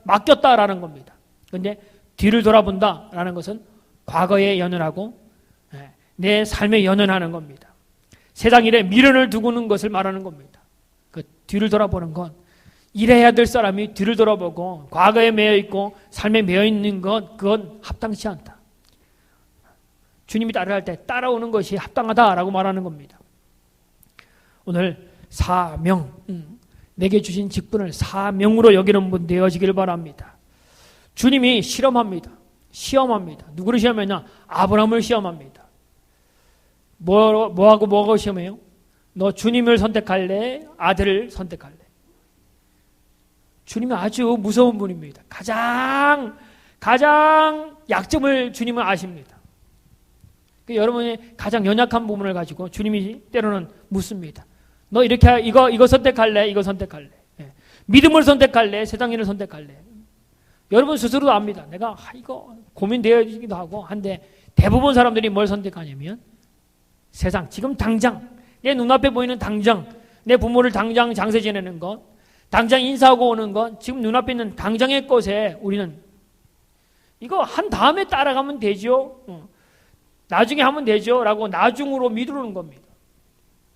맡겼다라는 겁니다. 그런데 뒤를 돌아본다라는 것은 과거에 연연하고 내 삶에 연연하는 겁니다. 세상 일에 미련을 두고는 것을 말하는 겁니다. 그 뒤를 돌아보는 건 일해야 될 사람이 뒤를 돌아보고 과거에 매여 있고 삶에 매여 있는 것, 그건 합당치 않다. 주님이 따라할 때 따라오는 것이 합당하다라고 말하는 겁니다. 오늘 사명, 내게 주신 직분을 사명으로 여기는 분 되어지길 바랍니다. 주님이 시험합니다. 누구를 시험하냐? 아브라함을 시험합니다. 뭐하고 시험해요? 너 주님을 선택할래? 아들을 선택할래? 주님이 아주 무서운 분입니다. 가장 약점을 주님은 아십니다. 여러분이 가장 연약한 부분을 가지고 주님이 때로는 묻습니다. 너 이렇게 이거 선택할래? 이거 선택할래? 믿음을 선택할래? 세상 일을 선택할래? 여러분 스스로도 압니다. 내가 이거 고민되어지기도 하고 한데 대부분 사람들이 뭘 선택하냐면 세상 지금 당장 내 눈앞에 보이는 당장 내 부모를 당장 장세 지내는 것, 당장 인사하고 오는 것, 지금 눈앞에 있는 당장의 것에 우리는 이거 한 다음에 따라가면 되죠. 나중에 하면 되죠. 라고 나중으로 미루는 겁니다.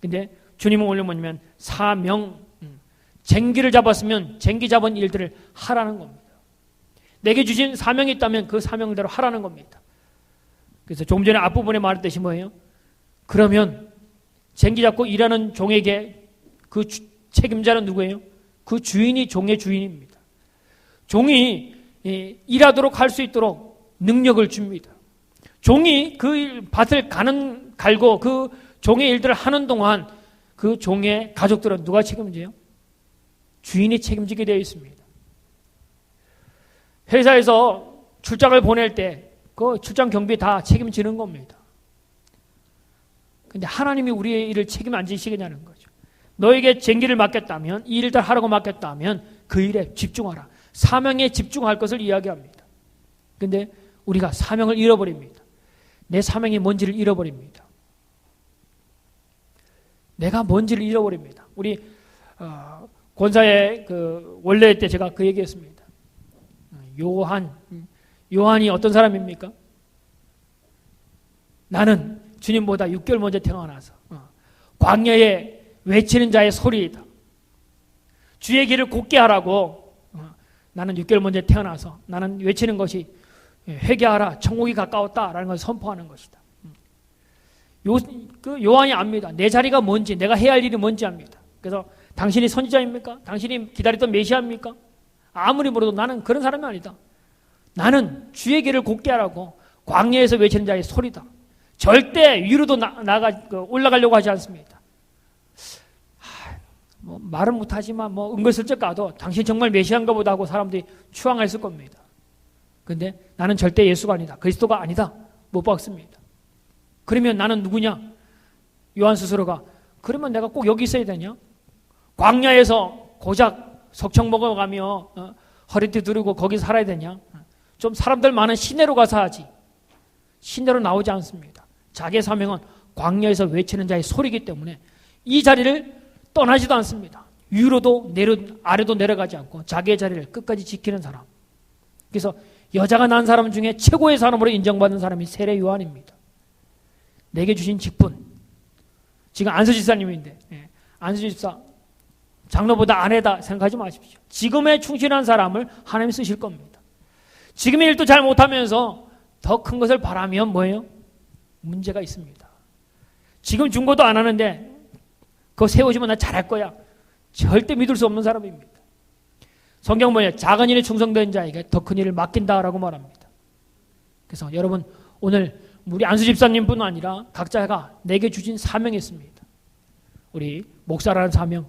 근데 주님은 오늘 뭐냐면 사명, 쟁기를 잡았으면 쟁기 잡은 일들을 하라는 겁니다. 내게 주신 사명이 있다면 그 사명대로 하라는 겁니다. 그래서 조금 전에 앞부분에 말했듯이 뭐예요? 그러면 쟁기 잡고 일하는 종에게 그 책임자는 누구예요? 그 주인이 종의 주인입니다. 종이 일하도록 할 수 있도록 능력을 줍니다. 종이 그 밭을 갈고 그 종의 일들을 하는 동안 그 종의 가족들은 누가 책임져요? 주인이 책임지게 되어 있습니다. 회사에서 출장을 보낼 때 그 출장 경비 다 책임지는 겁니다. 근데 하나님이 우리의 일을 책임 안 지시겠냐는 거죠. 너에게 쟁기를 맡겼다면, 이 일들 하라고 맡겼다면 그 일에 집중하라. 사명에 집중할 것을 이야기합니다. 근데 우리가 사명을 잃어버립니다. 내 사명이 뭔지를 잃어버립니다. 내가 뭔지를 잃어버립니다. 우리 권사의 그 원래 때 제가 그 얘기했습니다. 요한이 어떤 사람입니까? 나는 주님보다 6개월 먼저 태어나서 광야에 외치는 자의 소리이다. 주의 길을 곧게 하라고 나는 6개월 먼저 태어나서 나는 외치는 것이 회개하라, 천국이 가까웠다라는 것을 선포하는 것이다. 요한이 압니다. 내 자리가 뭔지, 내가 해야 할 일이 뭔지 압니다. 그래서 당신이 선지자입니까? 당신이 기다렸던 메시아입니까? 아무리 물어도 나는 그런 사람이 아니다. 나는 주의 길을 곧게 하라고 광야에서 외치는 자의 소리다. 절대 위로도 올라가려고 하지 않습니다. 말은 못하지만 은근슬쩍 가도 당신 정말 메시아인가 보다 하고 사람들이 추앙했을 겁니다. 그런데 나는 절대 예수가 아니다. 그리스도가 아니다. 못 박습니다. 그러면 나는 누구냐? 요한 스스로가 그러면 내가 꼭 여기 있어야 되냐? 광야에서 고작 석청 먹어가며 허리띠 두르고 거기 살아야 되냐? 좀 사람들 많은 시내로 가서 하지. 시내로 나오지 않습니다. 자기의 사명은 광야에서 외치는 자의 소리이기 때문에 이 자리를 떠나지도 않습니다. 위로도 아래도 내려가지 않고 자기의 자리를 끝까지 지키는 사람. 그래서 여자가 낳은 사람 중에 최고의 사람으로 인정받는 사람이 세례 요한입니다. 내게 주신 직분. 지금 안수 집사님인데 안수 집사 장로보다 아내다 생각하지 마십시오. 지금에 충실한 사람을 하나님이 쓰실 겁니다. 지금의 일도 잘 못하면서 더 큰 것을 바라면 뭐예요? 문제가 있습니다. 지금 중고도 안 하는데 그거 세워지면 나 잘할 거야. 절대 믿을 수 없는 사람입니다. 성경 뭐예요? 작은 일에 충성된 자에게 더 큰 일을 맡긴다라고 말합니다. 그래서 여러분 오늘 우리 안수 집사님뿐 아니라 각자가 내게 주신 사명이 있습니다. 우리 목사라는 사명,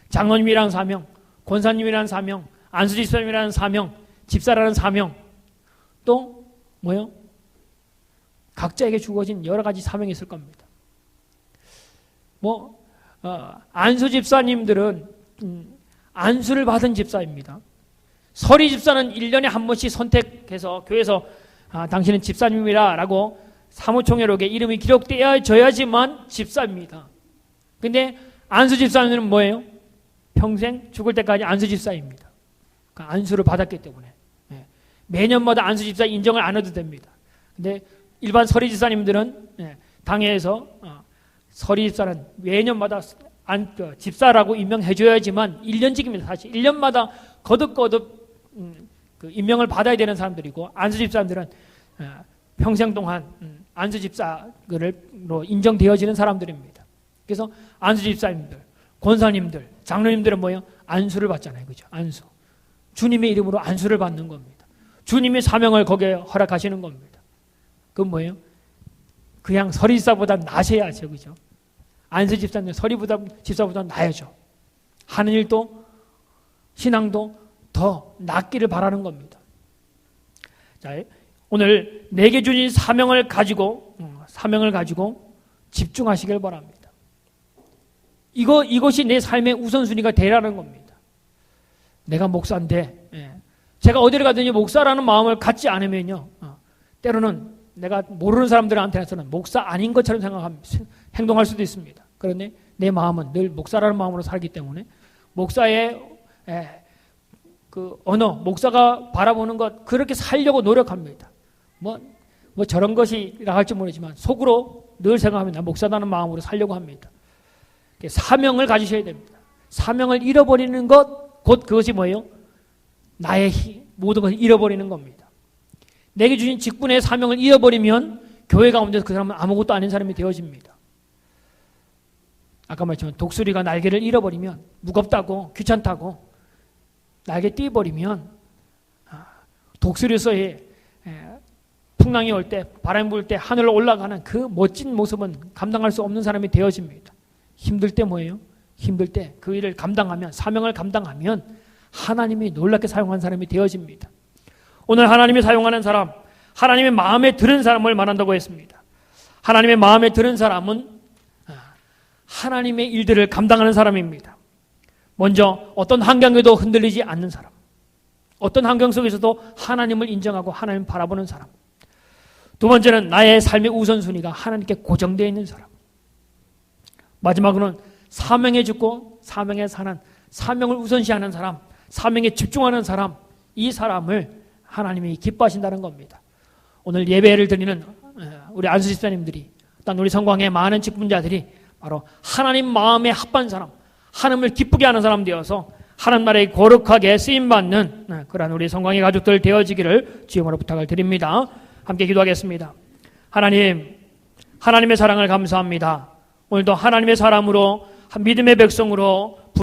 장로님이라는 사명, 권사님이라는 사명, 안수 집사님이라는 사명, 집사라는 사명, 또 뭐요? 각자에게 주어진 여러 가지 사명이 있을 겁니다. 안수 집사님들은 안수를 받은 집사입니다. 서리 집사는 1년에 한 번씩 선택해서 교회에서 당신은 집사님이라 라고 사무총회록에 이름이 기록되어져야지만 집사입니다. 근데 안수 집사님은 뭐예요? 평생 죽을 때까지 안수 집사입니다. 그러니까 안수를 받았기 때문에 매년마다 안수 집사 인정을 안 해도 됩니다. 근데 일반 서리 집사님들은 당회에서 서리 집사는 매년마다 집사라고 임명해줘야지만 1년직입니다. 사실 1년마다 거듭 그 임명을 받아야 되는 사람들이고 안수 집사님들은 평생 동안 안수 집사로 인정되어지는 사람들입니다. 그래서 안수 집사님들, 권사님들, 장로님들은 뭐예요? 안수를 받잖아요. 그죠? 안수. 주님의 이름으로 안수를 받는 겁니다. 주님의 사명을 거기에 허락하시는 겁니다. 그건 뭐예요? 그냥 서리 집사보다 나셔야죠. 그죠? 안수 집사님, 서리 집사보다 나야죠. 하는 일도, 신앙도 더 낫기를 바라는 겁니다. 자, 오늘 내게 주신 사명을 가지고 집중하시길 바랍니다. 이것이 내 삶의 우선순위가 되라는 겁니다. 내가 목사인데, 제가 어디를 가든지 목사라는 마음을 갖지 않으면요, 때로는 내가 모르는 사람들한테는 목사 아닌 것처럼 행동할 수도 있습니다. 그런데 내 마음은 늘 목사라는 마음으로 살기 때문에 목사의 그 언어, 목사가 바라보는 것 그렇게 살려고 노력합니다. 뭐 저런 것이라 할지 모르지만 속으로 늘 생각하면 나 목사라는 마음으로 살려고 합니다. 사명을 가지셔야 됩니다. 사명을 잃어버리는 것, 곧 그것이 뭐예요? 나의 모든 것을 잃어버리는 겁니다. 내게 주신 직분의 사명을 잃어버리면 교회 가운데서 그 사람은 아무것도 아닌 사람이 되어집니다. 아까 말했지만 독수리가 날개를 잃어버리면 무겁다고 귀찮다고 날개 띄어버리면 독수리에서의 풍랑이 올 때 바람이 불 때 하늘로 올라가는 그 멋진 모습은 감당할 수 없는 사람이 되어집니다. 힘들 때 뭐예요? 힘들 때 그 일을 감당하면 사명을 감당하면 하나님이 놀랍게 사용한 사람이 되어집니다. 오늘 하나님이 사용하는 사람, 하나님의 마음에 들은 사람을 말한다고 했습니다. 하나님의 마음에 들은 사람은 하나님의 일들을 감당하는 사람입니다. 먼저 어떤 환경에도 흔들리지 않는 사람, 어떤 환경 속에서도 하나님을 인정하고 하나님을 바라보는 사람. 두 번째는 나의 삶의 우선순위가 하나님께 고정되어 있는 사람. 마지막으로는 사명에 죽고 사명에 사는, 사명을 우선시하는 사람, 사명에 집중하는 사람, 이 사람을 하나님이 기뻐하신다는 겁니다. 오늘 예배를 드리는 우리 안수 집사님들이, 또 우리 성광의 많은 직분자들이 바로 하나님 마음에 합한 사람, 하나님을 기쁘게 하는 사람 되어서 하나님 나라에 거룩하게 쓰임받는 그러한 우리 성광의 가족들 되어지기를 주님으로 부탁을 드립니다. 함께 기도하겠습니다. 하나님, 하나님의 사랑을 감사합니다. 오늘도 하나님의 사람으로 믿음의 백성으로